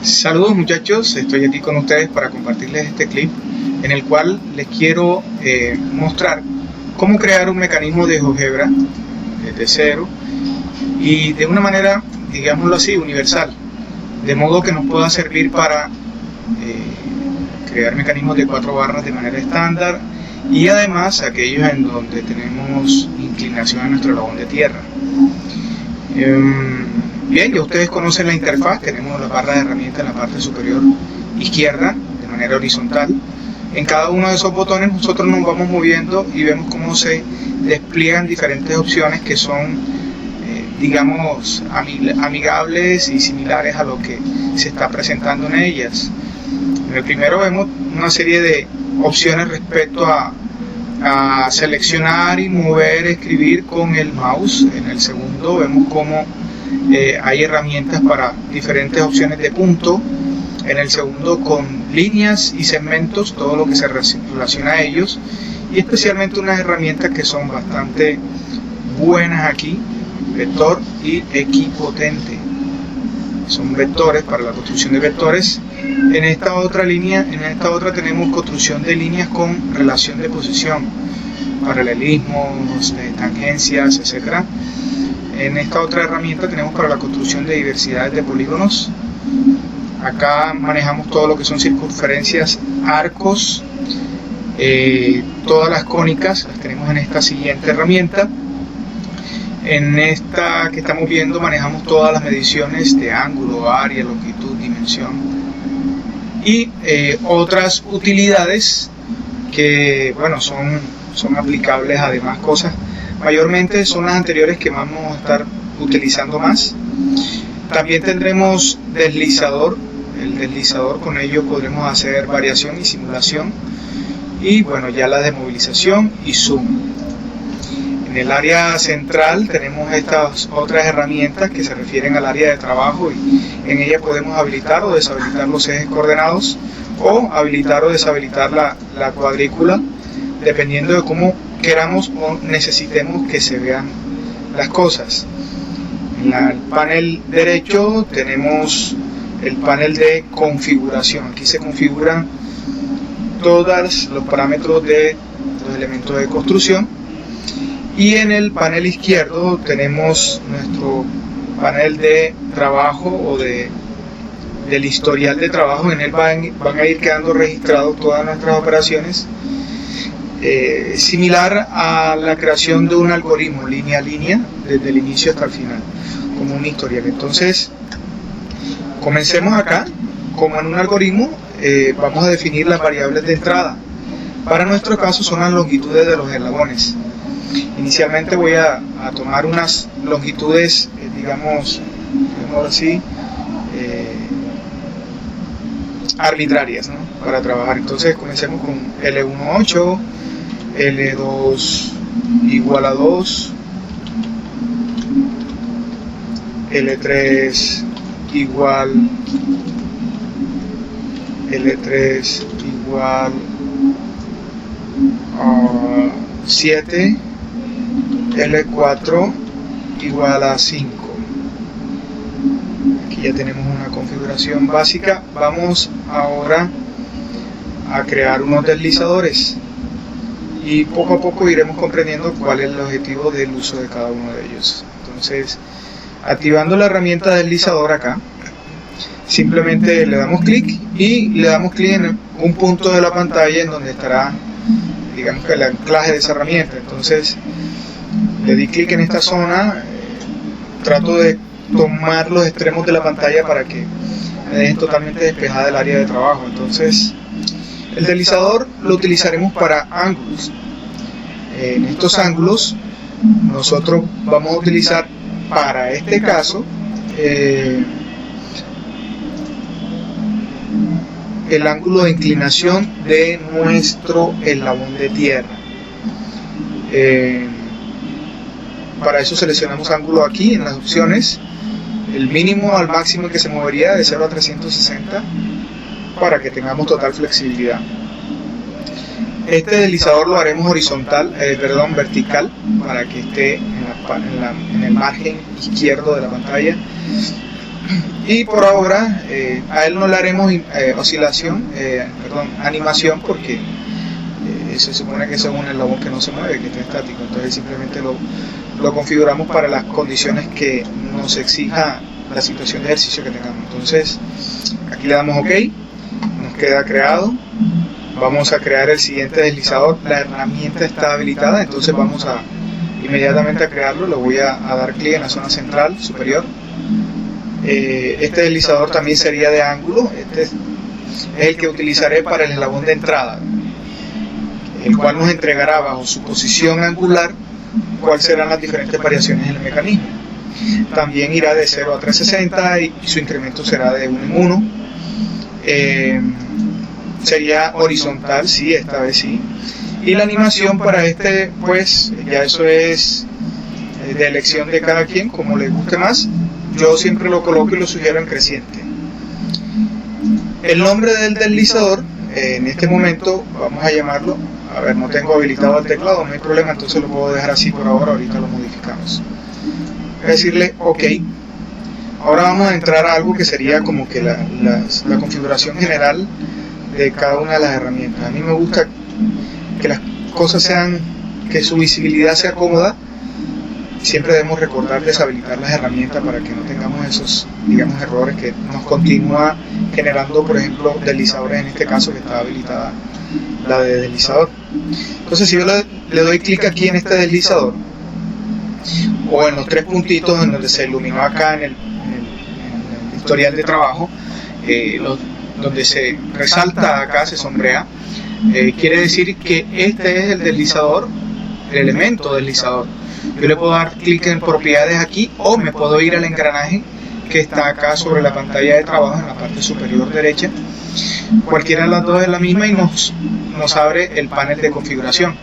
Saludos muchachos, estoy aquí con ustedes para compartirles este clip en el cual les quiero mostrar cómo crear un mecanismo de GeoGebra desde cero y de una manera, digámoslo así, universal, de modo que nos pueda servir para crear mecanismos de 4 barras de manera estándar y además aquellos en donde tenemos inclinación a nuestro eslabón de tierra. Bien, ya ustedes conocen la interfaz, tenemos la barra de herramientas en la parte superior izquierda de manera horizontal. En cada uno de esos botones nosotros nos vamos moviendo y vemos cómo se despliegan diferentes opciones que son, digamos, amigables y similares a lo que se está presentando en ellas. En el primero vemos una serie de opciones respecto a seleccionar y mover, escribir con el mouse. En el segundo vemos cómo hay herramientas para diferentes opciones de punto. En el segundo con líneas y segmentos, todo lo que se relaciona a ellos, y especialmente unas herramientas que son bastante buenas aquí, vector y equipotente. Son vectores para la construcción de vectores. En esta otra tenemos construcción de líneas con relación de posición, paralelismos, tangencias, etc. En esta otra herramienta tenemos para la construcción de diversidades de polígonos. Acá manejamos todo lo que son circunferencias, arcos, todas las cónicas las tenemos en esta siguiente herramienta. En esta que estamos viendo manejamos todas las mediciones de ángulo, área, longitud, dimensión y otras utilidades que, bueno, son aplicables a demás cosas. Mayormente son las anteriores que vamos a estar utilizando más. También tendremos deslizador. El deslizador, con ello podremos hacer variación y simulación, y bueno, ya la de movilización y zoom. En el área central tenemos estas otras herramientas que se refieren al área de trabajo, y en ella podemos habilitar o deshabilitar los ejes coordenados o habilitar o deshabilitar la cuadrícula, dependiendo de cómo queramos o necesitemos que se vean las cosas. En el panel derecho tenemos el panel de configuración. Aquí se configuran todos los parámetros de los elementos de construcción, y en el panel izquierdo tenemos nuestro panel de trabajo o del historial de trabajo. En él van a ir quedando registrados todas nuestras operaciones, similar a la creación de un algoritmo línea a línea desde el inicio hasta el final, como un historial. Entonces comencemos acá. Como en un algoritmo, vamos a definir las variables de entrada. Para nuestro caso son las longitudes de los eslabones. Inicialmente voy a tomar unas longitudes, digamos así, arbitrarias, ¿no?, para trabajar. Entonces comencemos con L1 8, L2 igual a 2, L3 igual a 7, L4 igual a 5. Aquí ya tenemos una configuración básica. Vamos ahora a crear unos deslizadores y poco a poco iremos comprendiendo cuál es el objetivo del uso de cada uno de ellos. Entonces, activando la herramienta deslizador acá, simplemente le damos clic y le damos clic en un punto de la pantalla en donde estará, digamos, que el anclaje de esa herramienta. Entonces le di clic en esta zona, trato de tomar los extremos de la pantalla para que me dejen totalmente despejada el área de trabajo. Entonces el deslizador lo utilizaremos para ángulos. En estos ángulos nosotros vamos a utilizar, para este caso, el ángulo de inclinación de nuestro eslabón de tierra. Para eso seleccionamos ángulo aquí en las opciones, el mínimo al máximo que se movería de 0 a 360 para que tengamos total flexibilidad. Este deslizador lo haremos vertical, para que esté en el margen izquierdo de la pantalla. Y por ahora a él no le haremos animación, porque se supone que es un eslabón que no se mueve, que está estático. Entonces simplemente lo configuramos para las condiciones que nos exija la situación de ejercicio que tengamos. Entonces aquí le damos OK, nos queda creado. Vamos a crear el siguiente deslizador. La herramienta está habilitada, entonces vamos a inmediatamente a crearlo. Le voy a dar clic en la zona central superior. Este deslizador también sería de ángulo. Este es el que utilizaré para el eslabón de entrada, el cual nos entregará bajo su posición angular cuáles serán las diferentes variaciones en el mecanismo. También irá de 0 a 360 y su incremento será de 1 en 1. Sería horizontal, sí, esta vez sí. Y la animación para este, pues ya eso es de elección de cada quien, como le guste más. Yo siempre lo coloco y lo sugiero en creciente. El nombre del deslizador, en este momento vamos a llamarlo, a ver, no tengo habilitado el teclado, no hay problema, entonces lo puedo dejar así por ahora, ahorita lo modificamos. Voy a decirle OK. Ahora vamos a entrar a algo que sería como que la configuración general de cada una de las herramientas. A mí me gusta que las cosas sean, que su visibilidad sea cómoda. Siempre debemos recordar deshabilitar las herramientas para que no tengamos esos, digamos, errores que nos continúa generando, por ejemplo, deslizadores, en este caso que está habilitada la de deslizador. Entonces si yo le doy clic aquí en este deslizador, o en los tres puntitos en donde se iluminó acá en el historial de trabajo, donde se resalta acá, se sombrea, quiere decir que este es el deslizador, el elemento deslizador. Yo le puedo dar clic en propiedades aquí, o me puedo ir al engranaje que está acá sobre la pantalla de trabajo en la parte superior derecha. Cualquiera de las dos es la misma y nos abre el panel de configuración.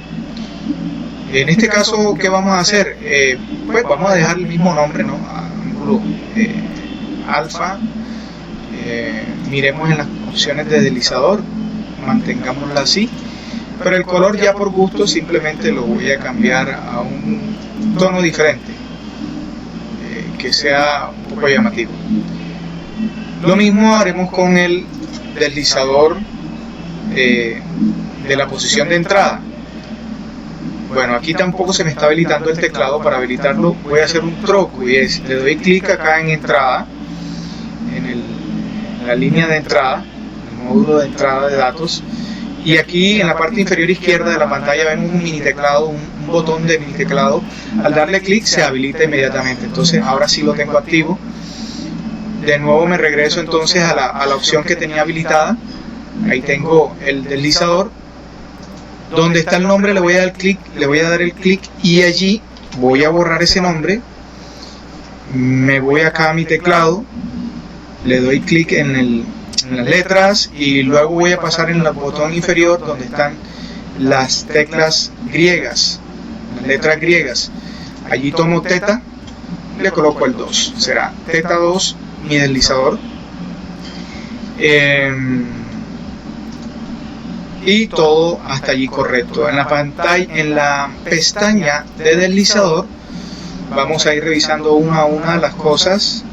En este caso, ¿qué vamos a hacer? Pues vamos a dejar el mismo nombre, ¿no? Ángulo alfa. Miremos en las opciones de deslizador, mantengámoslo así, pero el color ya por gusto simplemente lo voy a cambiar a un tono diferente, que sea un poco llamativo. Lo mismo haremos con el deslizador de la posición de entrada. Bueno, aquí tampoco se me está habilitando el teclado. Para habilitarlo voy a hacer un truco, y es, le doy clic acá en entrada, en la línea de entrada, el módulo de entrada de datos, y aquí en la parte inferior izquierda de la pantalla vemos un mini teclado, un botón de mini teclado. Al darle clic se habilita inmediatamente. Entonces ahora sí lo tengo activo. De nuevo me regreso entonces a la opción que tenía habilitada. Ahí tengo el deslizador. Donde está el nombre le voy a dar el clic y allí voy a borrar ese nombre. Me voy acá a mi teclado, le doy clic en las letras y luego voy a pasar en el botón inferior donde están las teclas griegas, las letras griegas. Allí tomo teta, le coloco el 2, será teta 2 mi deslizador. Y todo hasta allí correcto. En la pantalla, en la pestaña de deslizador, vamos a ir revisando una a una las cosas.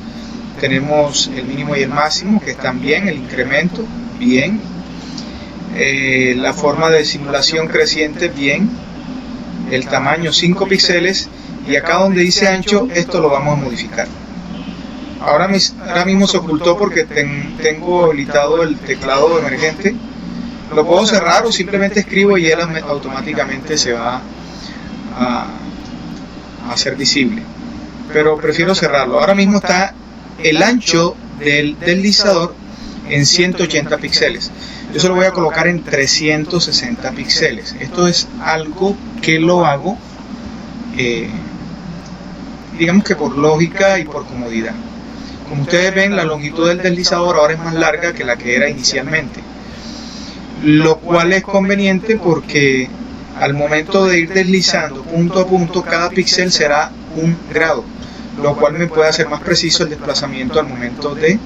Tenemos el mínimo y el máximo, que están bien, el incremento, bien, la forma de simulación creciente, bien, el tamaño 5 píxeles, y acá donde dice ancho, esto lo vamos a modificar. Ahora mismo se ocultó porque tengo habilitado el teclado emergente. Lo puedo cerrar o simplemente escribo y él automáticamente se va a hacer visible, pero prefiero cerrarlo. Ahora mismo está el ancho del deslizador en 180 píxeles. Yo se lo voy a colocar en 360 píxeles. Esto es algo que lo hago, digamos que por lógica y por comodidad. Como ustedes ven, la longitud del deslizador ahora es más larga que la que era inicialmente, lo cual es conveniente porque al momento de ir deslizando punto a punto, cada píxel será 1 grado, lo cual me puede hacer más preciso el desplazamiento al momento de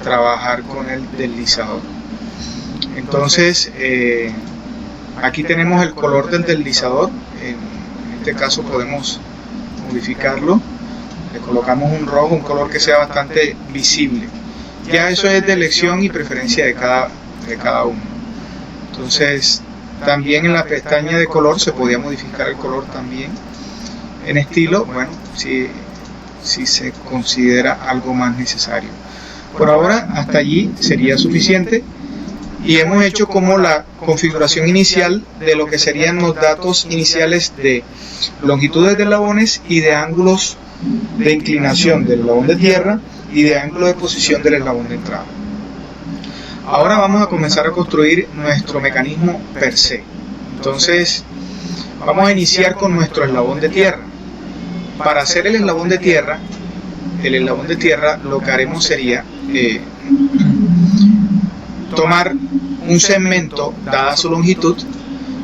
trabajar con el deslizador. Entonces aquí tenemos el color del deslizador. En este caso podemos modificarlo. le colocamos un rojo, un color que sea bastante visible. Ya eso es de elección y preferencia de cada uno. Entonces, también en la pestaña de color se podía modificar el color también. En estilo, bueno, si se considera algo más necesario. Por ahora, hasta allí sería suficiente. Y hemos hecho como la configuración inicial de lo que serían los datos iniciales de longitudes de eslabones y de ángulos de inclinación del eslabón de tierra y de ángulo de posición del eslabón de entrada. Ahora vamos a comenzar a construir nuestro mecanismo per se. Entonces, vamos a iniciar con nuestro eslabón de tierra. Para hacer el eslabón de tierra lo que haremos sería tomar un segmento dada su longitud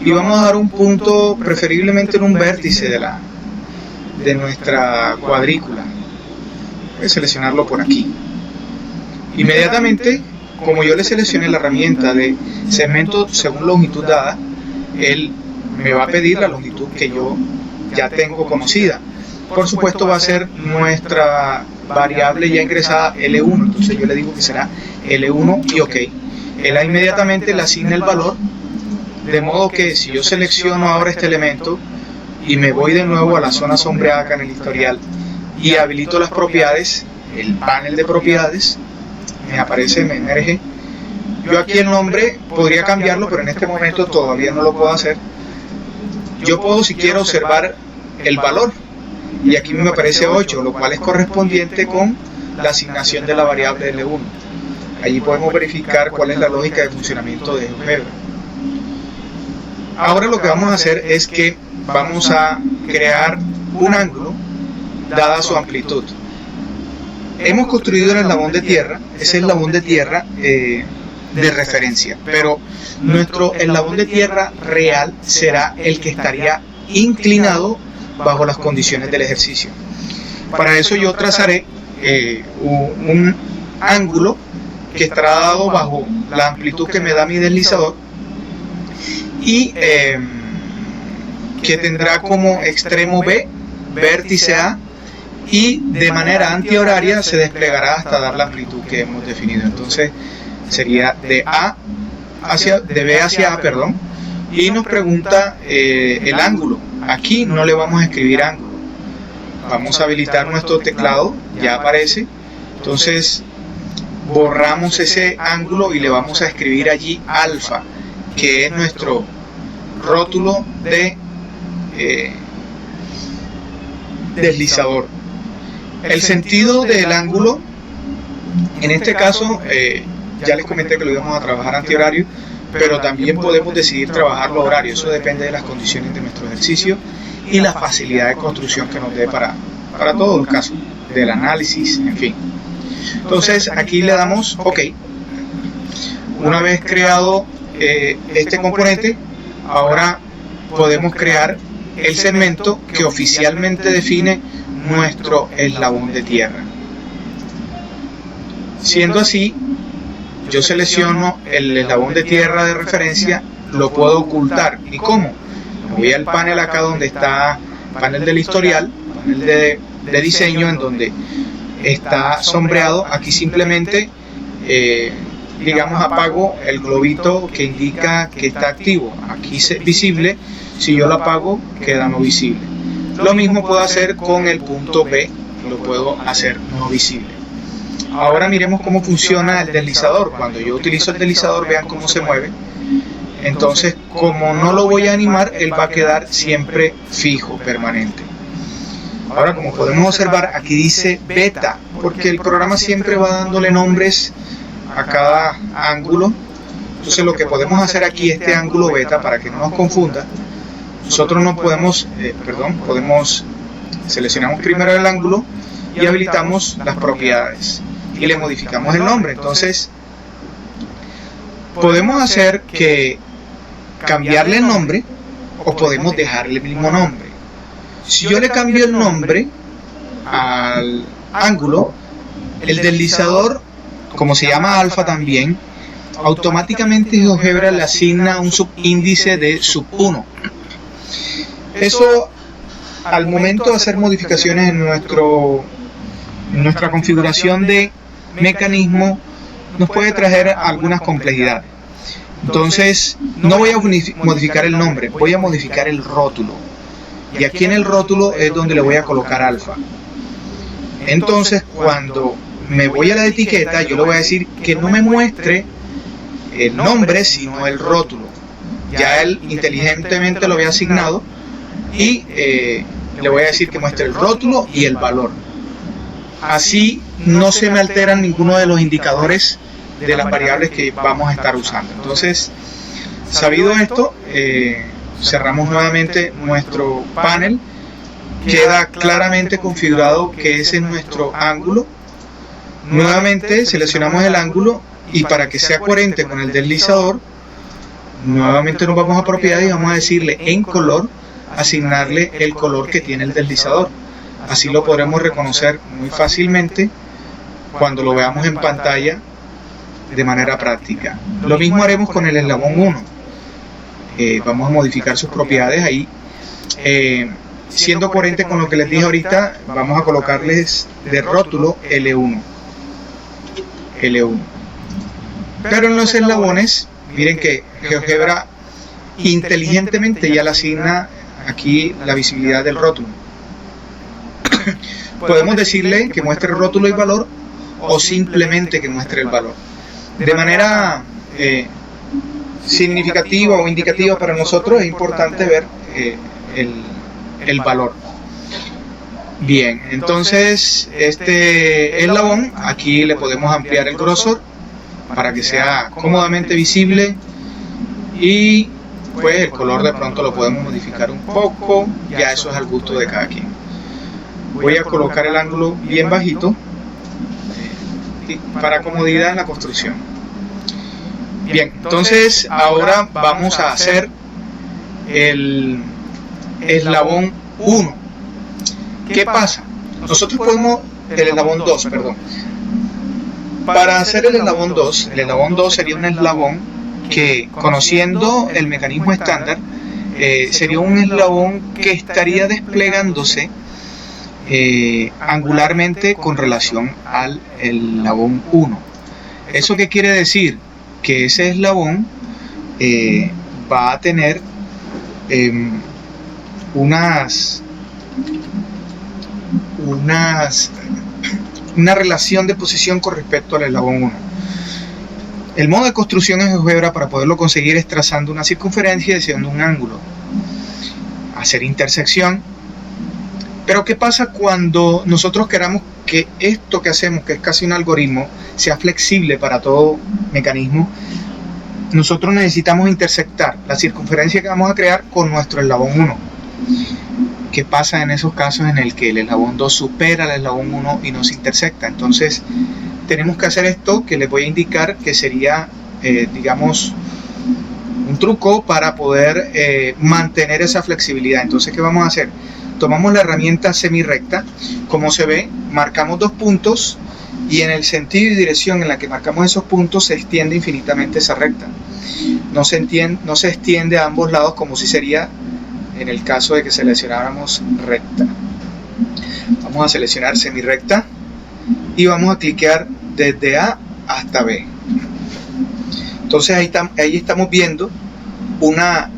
y vamos a dar un punto, preferiblemente en un vértice de nuestra cuadrícula. Voy a seleccionarlo por aquí. Inmediatamente, como yo le seleccioné la herramienta de segmento según longitud dada, él me va a pedir la longitud que yo ya tengo conocida. Por supuesto va a ser nuestra variable ya ingresada L1, entonces yo le digo que será L1 y OK. Él inmediatamente le asigna el valor, de modo que si yo selecciono ahora este elemento y me voy de nuevo a la zona sombreada acá en el historial y habilito las propiedades, el panel de propiedades, me aparece, me emerge. Yo aquí el nombre podría cambiarlo, pero en este momento todavía no lo puedo hacer. Yo puedo, si quiero, observar el valor, y aquí me aparece 8, lo cual es correspondiente con la asignación de la variable L1. Allí podemos verificar cuál es la lógica de funcionamiento de GeoGebra. Ahora lo que vamos a hacer es que vamos a crear un ángulo dada su amplitud. Hemos construido el eslabón de tierra, ese eslabón de tierra de referencia, pero nuestro eslabón de tierra real será el que estaría inclinado bajo las condiciones del ejercicio. Para eso yo trazaré un ángulo que estará dado bajo la amplitud que me da mi deslizador y que tendrá como extremo B, vértice A, y de manera antihoraria se desplegará hasta dar la amplitud que hemos definido. Entonces sería de B hacia A, perdón, y nos pregunta el ángulo. Aquí no le vamos a escribir ángulo, vamos a habilitar nuestro teclado, ya aparece. Entonces borramos ese ángulo y le vamos a escribir allí alfa, que es nuestro rótulo de deslizador. El sentido del ángulo, en este caso, ya les comenté que lo íbamos a trabajar antihorario, pero también podemos decidir trabajarlo horario. Eso depende de las condiciones de nuestro ejercicio y la facilidad de construcción que nos dé para todos los casos, del análisis, en fin. Entonces aquí le damos OK. Una vez creado este componente, ahora podemos crear el segmento que oficialmente define nuestro eslabón de tierra. Siendo así, yo selecciono el eslabón de tierra de referencia, lo puedo ocultar. ¿Y cómo? Voy al panel acá donde está panel del historial, panel de diseño, en donde está sombreado. Aquí simplemente digamos apago el globito que indica que está activo. Aquí es visible, si yo lo apago queda no visible. Lo mismo puedo hacer con el punto B, lo puedo hacer no visible. Ahora miremos cómo funciona el deslizador. Cuando yo utilizo el deslizador, vean cómo se mueve. Entonces, como no lo voy a animar, él va a quedar siempre fijo, permanente. Ahora, como podemos observar, aquí dice beta, porque el programa siempre va dándole nombres a cada ángulo. Entonces, lo que podemos hacer aquí, este ángulo beta, para que no nos confunda, nosotros no podemos, seleccionamos primero el ángulo y habilitamos las propiedades y le modificamos el nombre. Entonces, podemos hacer que cambiarle el nombre o podemos dejarle el mismo nombre. Si yo le cambio el nombre al ángulo, el deslizador, como se llama alfa también, automáticamente GeoGebra le asigna un subíndice de sub 1. Eso, al momento de hacer modificaciones en nuestro nuestra configuración de mecanismo nos puede traer algunas complejidades. Entonces, no voy a modificar el nombre, voy a modificar el rótulo. Y aquí en el rótulo es donde le voy a colocar alfa. Entonces, cuando me voy a la etiqueta, yo le voy a decir que no me muestre el nombre, sino el rótulo. Ya él inteligentemente lo había asignado y le voy a decir que muestre el rótulo y el valor. Así no se me alteran ninguno de los indicadores de las variables que vamos a estar usando. Entonces, sabido esto, cerramos nuevamente nuestro panel. Queda claramente configurado que ese es nuestro ángulo. Nuevamente seleccionamos el ángulo y para que sea coherente con el deslizador, nuevamente nos vamos a propiedades y vamos a decirle en color, asignarle el color que tiene el deslizador. Así lo podremos reconocer muy fácilmente cuando lo veamos en pantalla de manera práctica. Lo mismo haremos con el eslabón 1. Vamos a modificar sus propiedades ahí. Siendo coherente con lo que les dije ahorita, vamos a colocarles de rótulo L1. Pero en los eslabones, miren que GeoGebra inteligentemente ya le asigna aquí la visibilidad del rótulo. Podemos decirle que muestre el rótulo y valor o simplemente que muestre el valor. De manera significativa o indicativa para nosotros es importante ver el valor. Bien, entonces este eslabón aquí le podemos ampliar el grosor para que sea cómodamente visible y pues el color de pronto lo podemos modificar un poco, ya eso es al gusto de cada quien. Voy a colocar el ángulo bien bajito para comodidad en la construcción. Bien, entonces ahora vamos a hacer el eslabón 1. ¿Qué pasa? Nosotros podemos, el eslabón 2, perdón. Para hacer el eslabón 2 sería un eslabón que, conociendo el mecanismo estándar, sería un eslabón que estaría desplegándose angularmente con relación al eslabón 1. ¿Eso qué quiere decir? Que ese eslabón va a tener una relación de posición con respecto al eslabón 1. El modo de construcción en GeoGebra para poderlo conseguir es trazando una circunferencia y haciendo un ángulo. Hacer intersección. Pero ¿qué pasa cuando nosotros queramos que esto que hacemos, que es casi un algoritmo, sea flexible para todo mecanismo? Nosotros necesitamos intersectar la circunferencia que vamos a crear con nuestro eslabón 1. ¿Qué pasa en esos casos en el que el eslabón 2 supera el eslabón 1 y no se intersecta? Entonces tenemos que hacer esto que les voy a indicar, que sería digamos un truco para poder mantener esa flexibilidad. Entonces, ¿qué vamos a hacer? Tomamos la herramienta semirecta, como se ve, marcamos dos puntos y en el sentido y dirección en la que marcamos esos puntos se extiende infinitamente esa recta. No se extiende a ambos lados como si sería en el caso de que seleccionáramos recta. Vamos a seleccionar semirecta y vamos a cliquear desde A hasta B. Entonces ahí estamos viendo una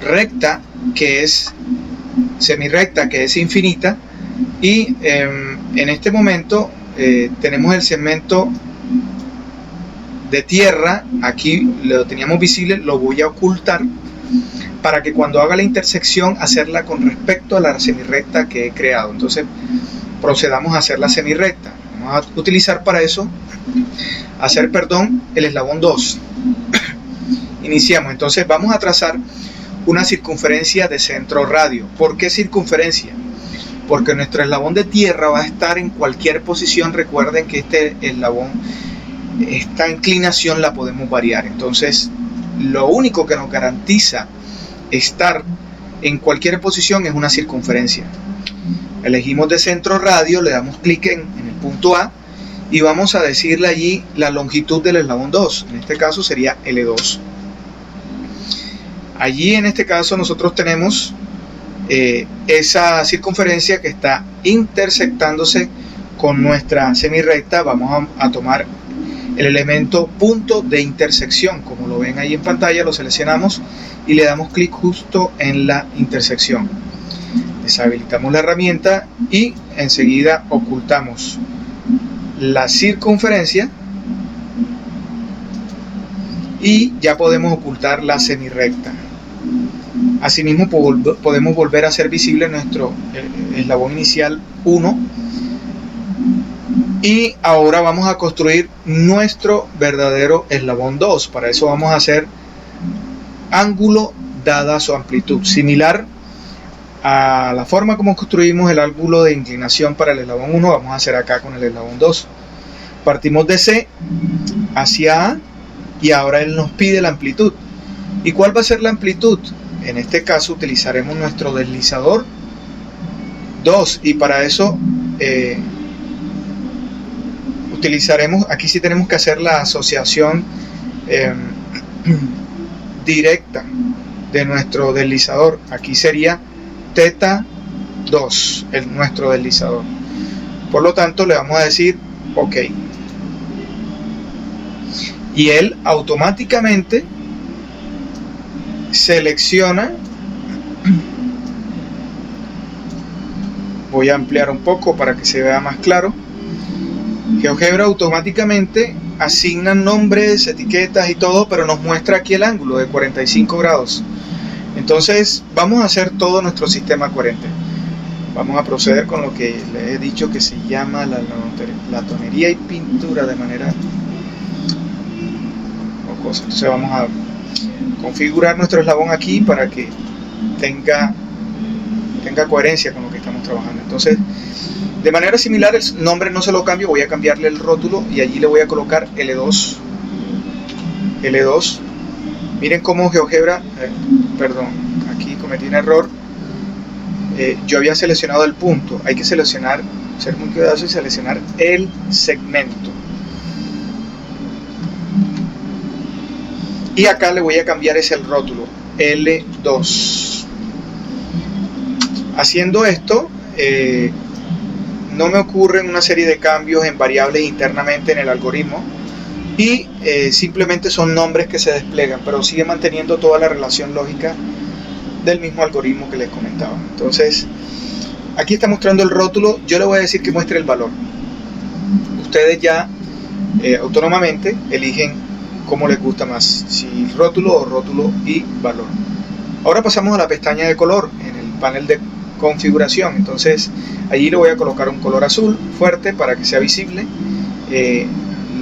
recta que es semirecta, que es infinita, y en este momento tenemos el segmento de tierra, aquí lo teníamos visible, lo voy a ocultar para que cuando haga la intersección hacerla con respecto a la semirecta que he creado. Entonces procedamos a hacer la semirecta. Vamos a utilizar para eso el eslabón 2. Iniciamos, entonces vamos a trazar una circunferencia de centro radio. ¿Por qué circunferencia? Porque nuestro eslabón de tierra va a estar en cualquier posición. Recuerden que este eslabón, esta inclinación la podemos variar. Entonces lo único que nos garantiza estar en cualquier posición es una circunferencia. Elegimos de centro radio, le damos clic en el punto A y vamos a decirle allí la longitud del eslabón 2. En este caso sería L2. Allí en este caso nosotros tenemos esa circunferencia que está intersectándose con nuestra semirrecta. Vamos a tomar el elemento punto de intersección, como lo ven ahí en pantalla, lo seleccionamos y le damos clic justo en la intersección. Deshabilitamos la herramienta y enseguida ocultamos la circunferencia y ya podemos ocultar la semirrecta. Asimismo podemos volver a hacer visible nuestro eslabón inicial 1 y ahora vamos a construir nuestro verdadero eslabón 2. Para eso vamos a hacer ángulo dada su amplitud, similar a la forma como construimos el ángulo de inclinación para el eslabón 1, vamos a hacer acá con el eslabón 2. Partimos de C hacia A y ahora él nos pide la amplitud. ¿Y cuál va a ser la amplitud? En este caso utilizaremos nuestro deslizador 2 y para eso utilizaremos, aquí sí tenemos que hacer la asociación directa de nuestro deslizador. Aquí sería θ 2, nuestro deslizador. Por lo tanto, le vamos a decir OK. Y él automáticamente selecciona. Voy a ampliar un poco para que se vea más claro. GeoGebra automáticamente asigna nombres, etiquetas y todo, pero nos muestra aquí el ángulo de 45 grados. Entonces vamos a hacer todo nuestro sistema coherente. Vamos a proceder con lo que les he dicho que se llama la tonería y pintura de manera o cosa. Entonces vamos a configurar nuestro eslabón aquí para que tenga coherencia con lo que estamos trabajando. Entonces, de manera similar, el nombre no se lo cambio, voy a cambiarle el rótulo y allí le voy a colocar L2. L2. Miren cómo GeoGebra, perdón, aquí cometí un error. Yo había seleccionado el punto. Hay que seleccionar, ser muy cuidadoso y seleccionar el segmento. Y acá le voy a cambiar ese el rótulo, L2. Haciendo esto, no me ocurren una serie de cambios en variables internamente en el algoritmo y simplemente son nombres que se despliegan, pero sigue manteniendo toda la relación lógica del mismo algoritmo que les comentaba. Entonces, aquí está mostrando el rótulo, yo le voy a decir que muestre el valor. Ustedes ya autónomamente eligen cómo les gusta más, si rótulo o rótulo y valor. Ahora pasamos a la pestaña de color en el panel de configuración. Entonces allí le voy a colocar un color azul fuerte para que sea visible.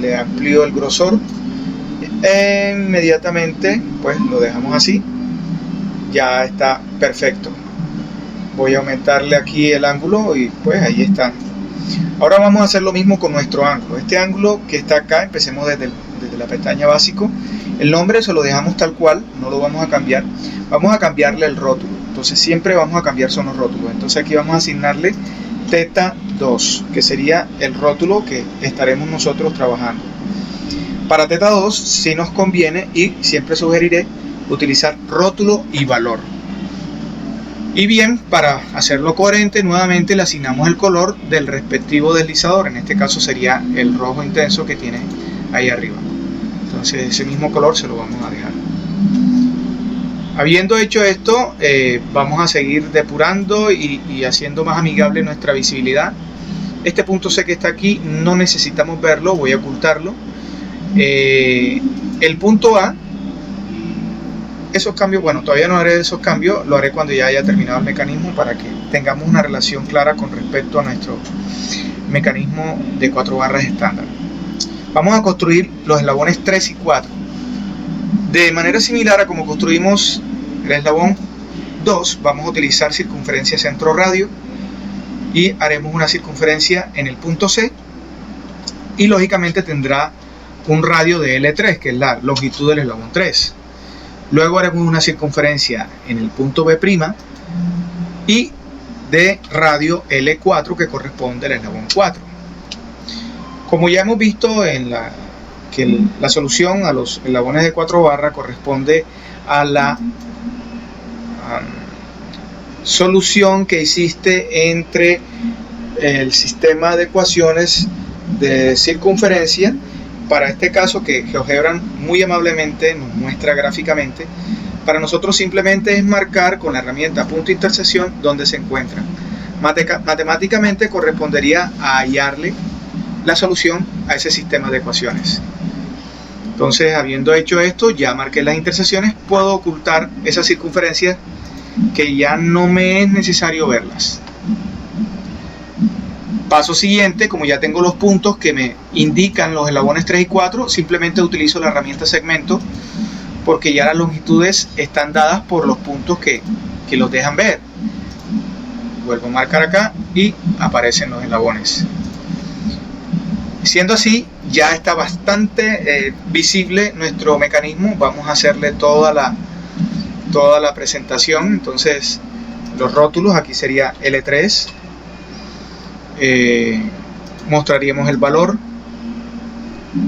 Le amplío el grosor inmediatamente, pues lo dejamos así, ya está perfecto. Voy a aumentarle aquí el ángulo y pues ahí está. Ahora vamos a hacer lo mismo con nuestro ángulo. Este ángulo que está acá, empecemos desde la pestaña básico. El nombre se lo dejamos tal cual, no lo vamos a cambiar. Vamos a cambiarle el rótulo. Entonces siempre vamos a cambiar son los rótulos. Entonces aquí vamos a asignarle θ2, que sería el rótulo que estaremos nosotros trabajando. Para θ2 sí nos conviene y siempre sugeriré utilizar rótulo y valor. Y bien, para hacerlo coherente, nuevamente le asignamos el color del respectivo deslizador. En este caso sería el rojo intenso que tiene ahí arriba. Entonces ese mismo color se lo vamos a dejar. Habiendo hecho esto, vamos a seguir depurando y haciendo más amigable nuestra visibilidad. Este punto C que está aquí no necesitamos verlo, voy a ocultarlo. El punto A, esos cambios, bueno, todavía no haré esos cambios, lo haré cuando ya haya terminado el mecanismo para que tengamos una relación clara con respecto a nuestro mecanismo de 4 barras estándar. Vamos a construir los eslabones 3 y 4. De manera similar a como construimos el eslabón 2, vamos a utilizar circunferencia centro-radio y haremos una circunferencia en el punto C y lógicamente tendrá un radio de L3, que es la longitud del eslabón 3. Luego haremos una circunferencia en el punto B' y de radio L4 que corresponde al eslabón 4. Como ya hemos visto que la solución a los eslabones de 4 barras corresponde a la solución que hiciste entre el sistema de ecuaciones de circunferencia, para este caso que GeoGebra muy amablemente nos muestra gráficamente. Para nosotros simplemente es marcar con la herramienta punto de intersección donde se encuentra. Matemáticamente correspondería a hallarle la solución a ese sistema de ecuaciones. Entonces, habiendo hecho esto, ya marqué las intersecciones, puedo ocultar esas circunferencias que ya no me es necesario verlas. Paso siguiente, como ya tengo los puntos que me indican los eslabones 3 y 4, simplemente utilizo la herramienta segmento, porque ya las longitudes están dadas por los puntos que los dejan ver. Vuelvo a marcar acá y aparecen los eslabones. Siendo así, ya está bastante visible nuestro mecanismo. Vamos a hacerle toda la presentación. Entonces, los rótulos, aquí sería L3. Mostraríamos el valor.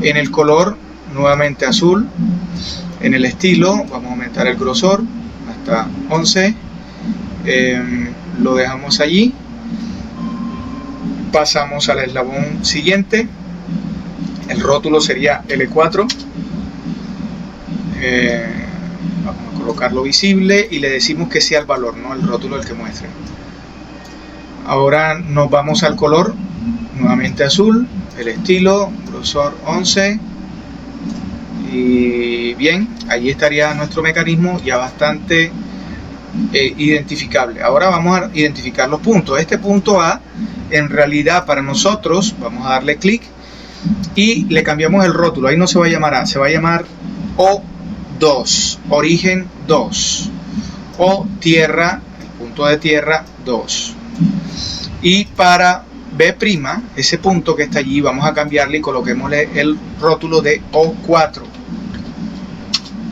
En el color, nuevamente azul. En el estilo, vamos a aumentar el grosor hasta 11. Lo dejamos allí. Pasamos al eslabón siguiente. El rótulo sería L4. Vamos a colocarlo visible y le decimos que sea el valor, no el rótulo el que muestre. Ahora nos vamos al color, nuevamente azul, el estilo, grosor 11. Y bien, ahí estaría nuestro mecanismo ya bastante identificable. Ahora vamos a identificar los puntos. Este punto A, en realidad para nosotros, vamos a darle clic y le cambiamos el rótulo. Ahí no se va a llamar A, se va a llamar O2, origen 2, o tierra, el punto de tierra 2. Y para B', ese punto que está allí, vamos a cambiarle y coloquémosle el rótulo de O4.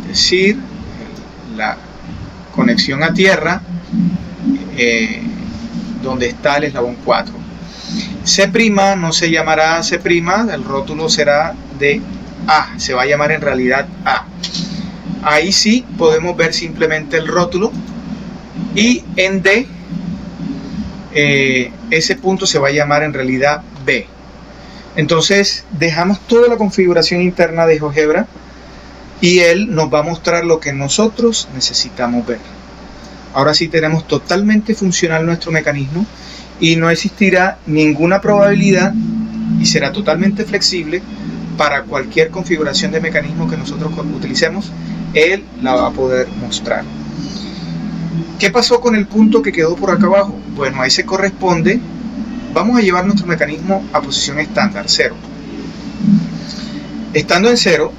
Es decir, la conexión a tierra donde está el eslabón 4. C' no se llamará C', el rótulo será de A, se va a llamar en realidad A. Ahí sí podemos ver simplemente el rótulo. Y en D, ese punto se va a llamar en realidad B. Entonces dejamos toda la configuración interna de GeoGebra y él nos va a mostrar lo que nosotros necesitamos ver. Ahora sí tenemos totalmente funcional nuestro mecanismo y no existirá ninguna probabilidad y será totalmente flexible para cualquier configuración de mecanismo que nosotros utilicemos. Él la va a poder mostrar. ¿Qué pasó con el punto que quedó por acá abajo? Bueno, ahí se corresponde. Vamos a llevar nuestro mecanismo a posición estándar, 0. Estando en 0,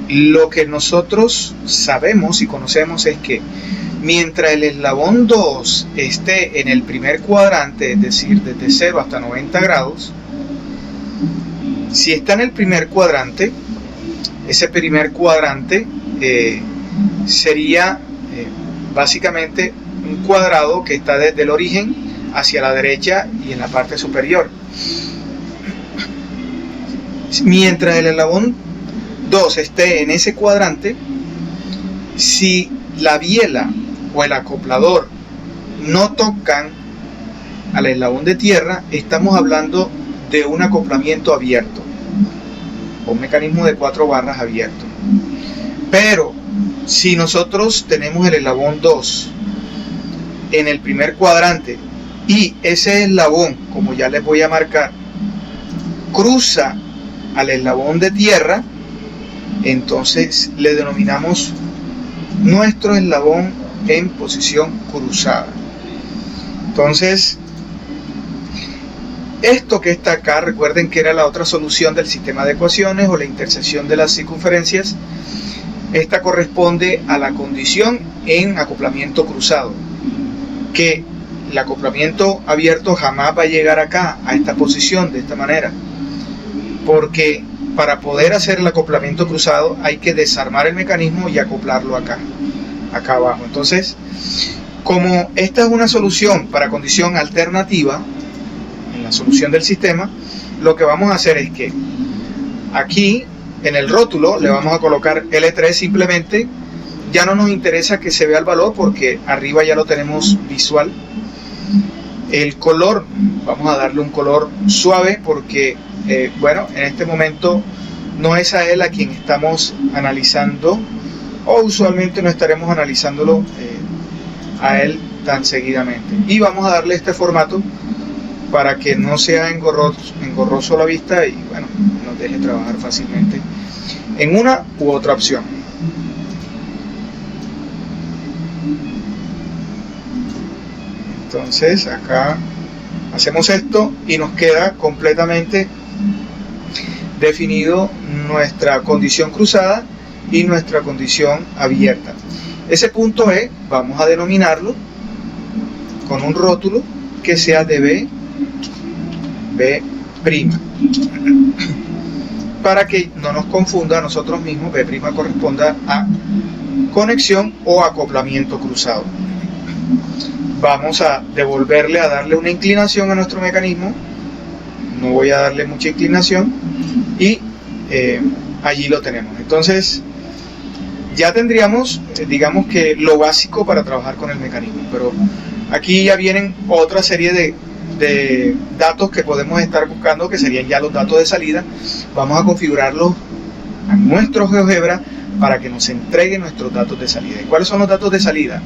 lo que nosotros sabemos y conocemos es que mientras el eslabón 2 esté en el primer cuadrante, es decir, desde 0 hasta 90 grados, si está en el primer cuadrante, ese primer cuadrante sería básicamente un cuadrado que está desde el origen hacia la derecha y en la parte superior. Mientras el eslabón 2 esté en ese cuadrante, si la biela o el acoplador no tocan al eslabón de tierra, estamos hablando de un acoplamiento abierto, un mecanismo de 4 barras abierto. Pero si nosotros tenemos el eslabón 2 en el primer cuadrante y ese eslabón, como ya les voy a marcar, cruza al eslabón de tierra, entonces le denominamos nuestro eslabón en posición cruzada. Entonces, esto que está acá, recuerden que era la otra solución del sistema de ecuaciones o la intersección de las circunferencias. Esta corresponde a la condición en acoplamiento cruzado, que el acoplamiento abierto jamás va a llegar acá, a esta posición, de esta manera, porque para poder hacer el acoplamiento cruzado hay que desarmar el mecanismo y acoplarlo acá abajo. Entonces, como esta es una solución para condición alternativa en la solución del sistema, lo que vamos a hacer es que aquí en el rótulo le vamos a colocar L3 simplemente Ya no nos interesa que se vea el valor porque arriba ya lo tenemos visual. El color, vamos a darle un color suave porque, bueno, en este momento no es a él a quien estamos analizando, o usualmente no estaremos analizándolo a él tan seguidamente. Y vamos a darle este formato para que no sea engorroso a la vista y, bueno, nos deje trabajar fácilmente en una u otra opción. Entonces acá hacemos esto y nos queda completamente definido nuestra condición cruzada y nuestra condición abierta. Ese punto E vamos a denominarlo con un rótulo que sea de B', para que no nos confunda a nosotros mismos. B' corresponda a conexión o acoplamiento cruzado. Vamos a devolverle, a darle una inclinación a nuestro mecanismo. No voy a darle mucha inclinación y allí lo tenemos. Entonces ya tendríamos, digamos que lo básico para trabajar con el mecanismo, pero aquí ya vienen otra serie de datos que podemos estar buscando, que serían ya los datos de salida. Vamos a configurarlos a nuestro GeoGebra para que nos entregue nuestros datos de salida. ¿Y cuáles son los datos de salida?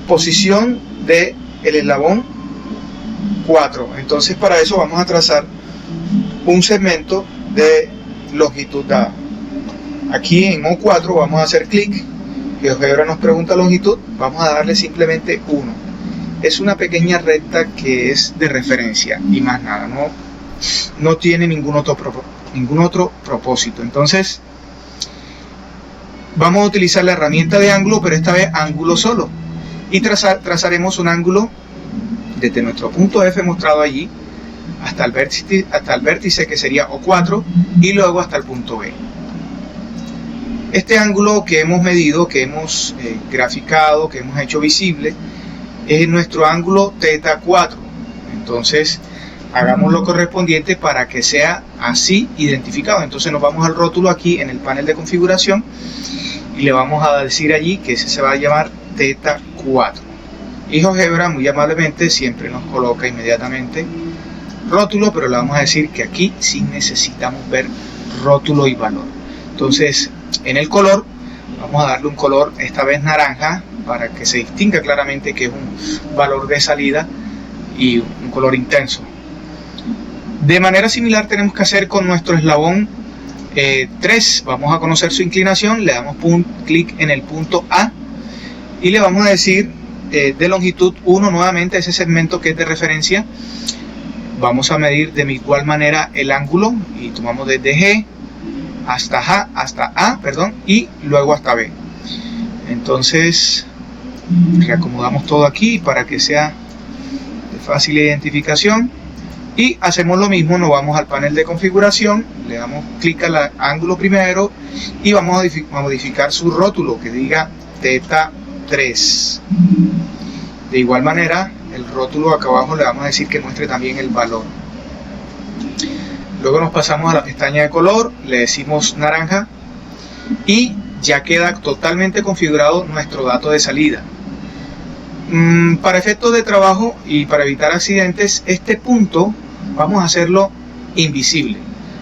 Posición del eslabón 4. Entonces para eso vamos a trazar un segmento de longitud dada. Aquí en O4 vamos a hacer clic. GeoGebra nos pregunta longitud, vamos a darle simplemente 1. Es una pequeña recta que es de referencia y más nada, no tiene ningún otro propósito. Entonces vamos a utilizar la herramienta de ángulo, pero esta vez ángulo solo, y trazaremos un ángulo desde nuestro punto F mostrado allí hasta el vértice que sería O4 y luego hasta el punto B. Este ángulo que hemos medido, que hemos graficado, que hemos hecho visible, es nuestro ángulo θ4. Entonces hagamos lo correspondiente para que sea así identificado. Entonces nos vamos al rótulo aquí en el panel de configuración y le vamos a decir allí que ese se va a llamar θ4. Y GeoGebra muy amablemente siempre nos coloca inmediatamente rótulo, pero le vamos a decir que aquí sí necesitamos ver rótulo y valor. Entonces en el color vamos a darle un color esta vez naranja para que se distinga claramente que es un valor de salida y un color intenso. De manera similar tenemos que hacer con nuestro eslabón 3. Vamos a conocer su inclinación, le damos clic en el punto A y le vamos a decir de longitud 1 nuevamente ese segmento que es de referencia. Vamos a medir de igual manera el ángulo y tomamos desde G hasta A, y luego hasta B. Entonces reacomodamos todo aquí para que sea de fácil identificación y hacemos lo mismo. Nos vamos al panel de configuración, le damos clic al ángulo primero y vamos a modificar su rótulo que diga θ3. De igual manera el rótulo acá abajo le vamos a decir que muestre también el valor. Luego nos pasamos a la pestaña de color, le decimos naranja y ya queda totalmente configurado nuestro dato de salida. Para efectos de trabajo y para evitar accidentes, este punto vamos a hacerlo invisible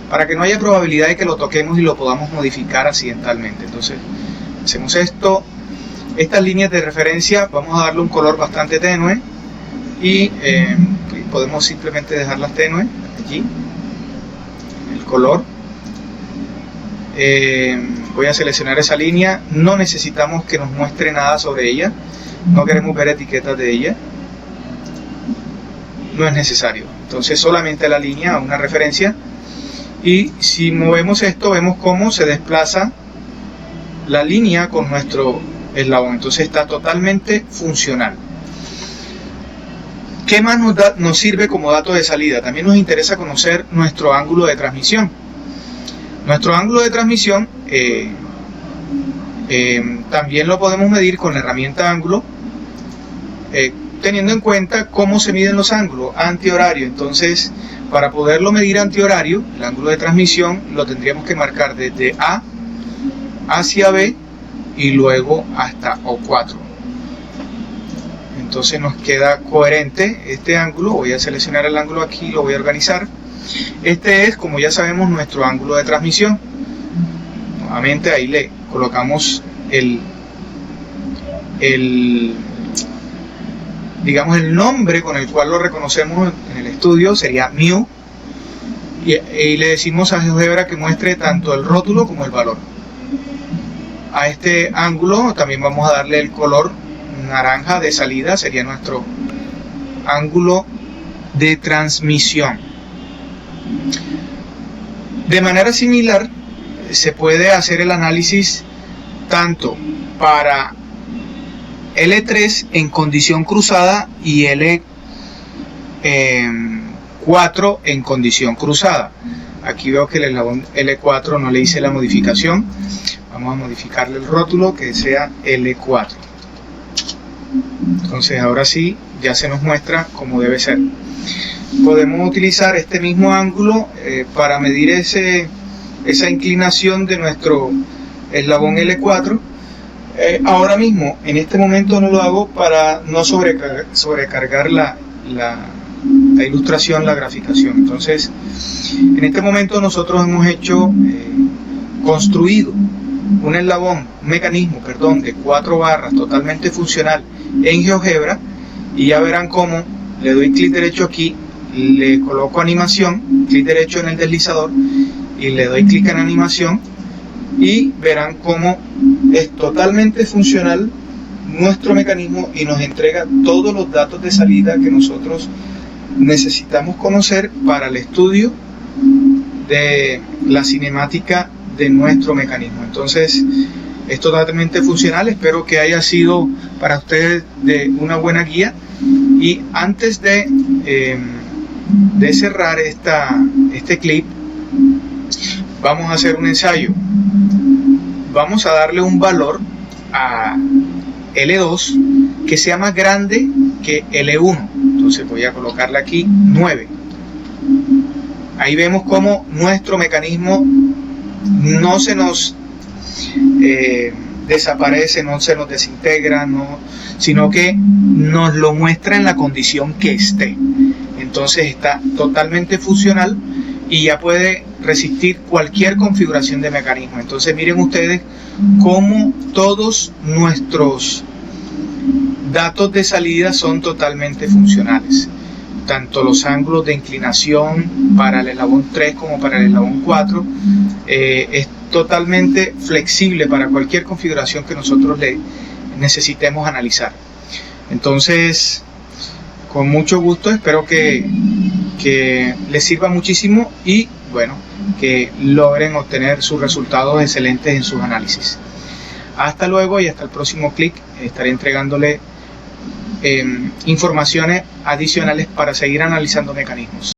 para que no haya probabilidad de que lo toquemos y lo podamos modificar accidentalmente. Entonces hacemos esto. Estas líneas de referencia vamos a darle un color bastante tenue y podemos simplemente dejarlas tenue allí. El color, voy a seleccionar esa línea, no necesitamos que nos muestre nada sobre ella, no queremos ver etiquetas de ella, no es necesario. Entonces solamente la línea, una referencia, y si movemos esto vemos cómo se desplaza la línea con nuestro eslabón. Entonces está totalmente funcional. ¿Qué más nos sirve como dato de salida? También nos interesa conocer nuestro ángulo de transmisión. Nuestro ángulo de transmisión también lo podemos medir con la herramienta ángulo, teniendo en cuenta cómo se miden los ángulos antihorario. Entonces, para poderlo medir antihorario, el ángulo de transmisión lo tendríamos que marcar desde A hacia B y luego hasta O4. Entonces nos queda coherente este ángulo. Voy a seleccionar el ángulo aquí, lo voy a organizar. Este es, como ya sabemos, nuestro ángulo de transmisión. Nuevamente ahí le colocamos digamos el nombre con el cual lo reconocemos en el estudio, sería mu, y le decimos a GeoGebra que muestre tanto el rótulo como el valor. A este ángulo también vamos a darle el color naranja de salida, sería nuestro ángulo de transmisión. De manera similar se puede hacer el análisis tanto para L3 en condición cruzada y L4 en condición cruzada. Aquí veo que el eslabón L4 no le hice la modificación. Vamos a modificarle el rótulo que sea L4. Entonces ahora sí ya se nos muestra como debe ser. Podemos utilizar este mismo ángulo para medir esa inclinación de nuestro eslabón L4. Ahora mismo, en este momento no lo hago para no sobrecargar la ilustración, la graficación. Entonces, en este momento nosotros hemos construido un mecanismo de 4 barras totalmente funcional en GeoGebra, y ya verán cómo le doy clic derecho aquí, le coloco animación, clic derecho en el deslizador y le doy clic en animación, y verán cómo es totalmente funcional nuestro mecanismo y nos entrega todos los datos de salida que nosotros necesitamos conocer para el estudio de la cinemática de nuestro mecanismo. Entonces es totalmente funcional. Espero que haya sido para ustedes de una buena guía, y antes de cerrar este clip, vamos a hacer un ensayo. Vamos a darle un valor a L2 que sea más grande que L1. Entonces voy a colocarle aquí 9. Ahí vemos cómo nuestro mecanismo no se nos desaparece, no se nos desintegra, sino que nos lo muestra en la condición que esté. Entonces está totalmente funcional y ya puede resistir cualquier configuración de mecanismo. Entonces miren ustedes cómo todos nuestros datos de salida son totalmente funcionales, tanto los ángulos de inclinación para el eslabón 3 como para el eslabón 4. Es totalmente flexible para cualquier configuración que nosotros le necesitemos analizar. Entonces, con mucho gusto, espero que les sirva muchísimo y bueno, que logren obtener sus resultados excelentes en sus análisis. Hasta luego y hasta el próximo clic. Estaré entregándole informaciones adicionales para seguir analizando mecanismos.